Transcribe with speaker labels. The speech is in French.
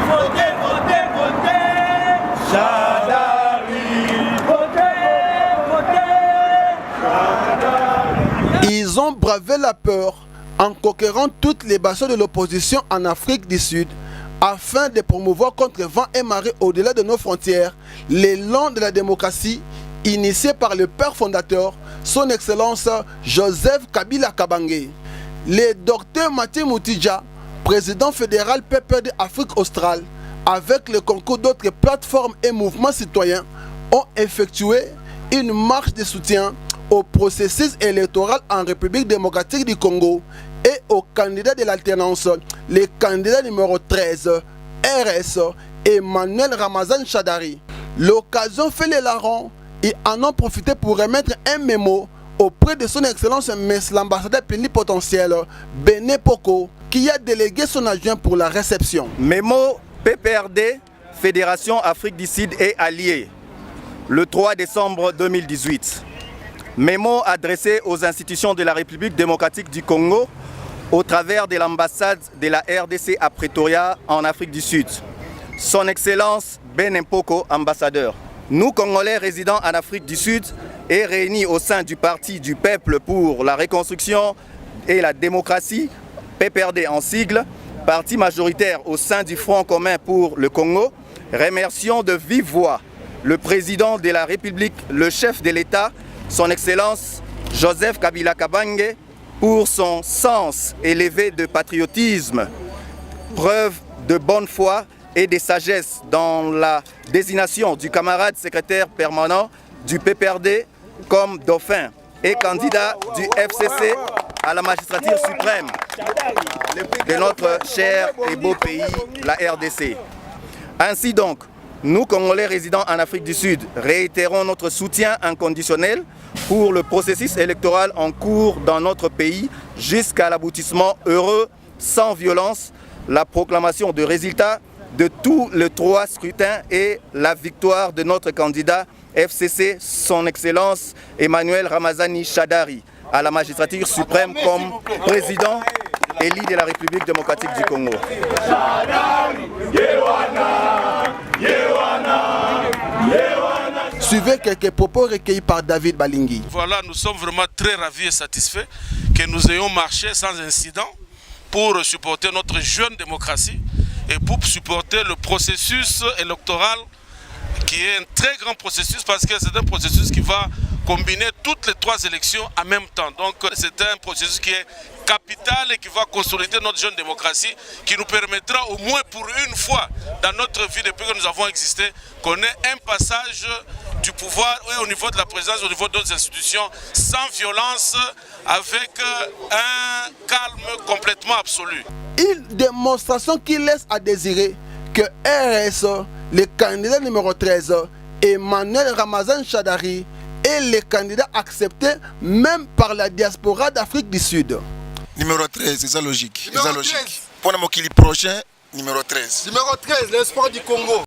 Speaker 1: Votez, votez, votez Shadari. Votez, votez Shadari.
Speaker 2: Ils ont bravé la peur en conquérant toutes les bastions de l'opposition en Afrique du Sud afin de promouvoir contre vent et marée au-delà de nos frontières l'élan de la démocratie initié par le père fondateur, son Excellence Joseph Kabila Kabange. Le docteur Mathieu Moutidja, président fédéral PPRD Afrique australe, avec le concours d'autres plateformes et mouvements citoyens, ont effectué une marche de soutien au processus électoral en République démocratique du Congo et au candidat de l'alternance, le candidat numéro 13, RS, Emmanuel Ramazan Shadari. L'occasion fait les larrons et en ont profité pour remettre un mémo auprès de son Excellence l'ambassadeur plénipotentiel Bené Poko, qui a délégué son adjoint pour la réception.
Speaker 3: Mémo PPRD, Fédération Afrique du Sud et Alliés, le 3 décembre 2018. Mémo adressé aux institutions de la République démocratique du Congo au travers de l'ambassade de la RDC à Pretoria en Afrique du Sud. Son Excellence Bené Poko, ambassadeur. Nous, Congolais résidant en Afrique du Sud et réunis au sein du Parti du Peuple pour la Reconstruction et la Démocratie, PPRD en sigle, parti majoritaire au sein du Front commun pour le Congo, remercions de vive voix le président de la République, le chef de l'État, son Excellence Joseph Kabila Kabange, pour son sens élevé de patriotisme, preuve de bonne foi et de sagesse dans la désignation du camarade secrétaire permanent du PPRD comme dauphin et candidat du FCC à la magistrature suprême de notre cher et beau pays, la RDC. Ainsi donc, nous, Congolais résidant en Afrique du Sud, réitérons notre soutien inconditionnel pour le processus électoral en cours dans notre pays jusqu'à l'aboutissement heureux, sans violence, la proclamation de résultats de tous les 3 scrutins et la victoire de notre candidat FCC, son Excellence Emmanuel Ramazani Shadari, à la magistrature suprême comme président élu de la République démocratique du Congo.
Speaker 2: Suivez quelques propos recueillis par David Balingui.
Speaker 4: Voilà, nous sommes vraiment très ravis et satisfaits que nous ayons marché sans incident pour supporter notre jeune démocratie et pour supporter le processus électoral qui est un très grand processus parce que c'est un processus qui va combiner toutes les 3 élections en même temps. Donc c'est un processus qui est capital et qui va consolider notre jeune démocratie, qui nous permettra au moins pour une fois dans notre vie depuis que nous avons existé, qu'on ait un passage du pouvoir au niveau de la présidence, au niveau d'autres institutions, sans violence, avec un calme complètement absolu.
Speaker 2: Une démonstration qui laisse à désirer que RS, le candidat numéro 13, Emmanuel Ramazan Shadari, est le candidat accepté même par la diaspora d'Afrique du Sud.
Speaker 5: Numéro 13, c'est ça logique. C'est ça logique. Pour le Mokili prochain, numéro 13.
Speaker 6: Numéro 13, l'espoir du Congo.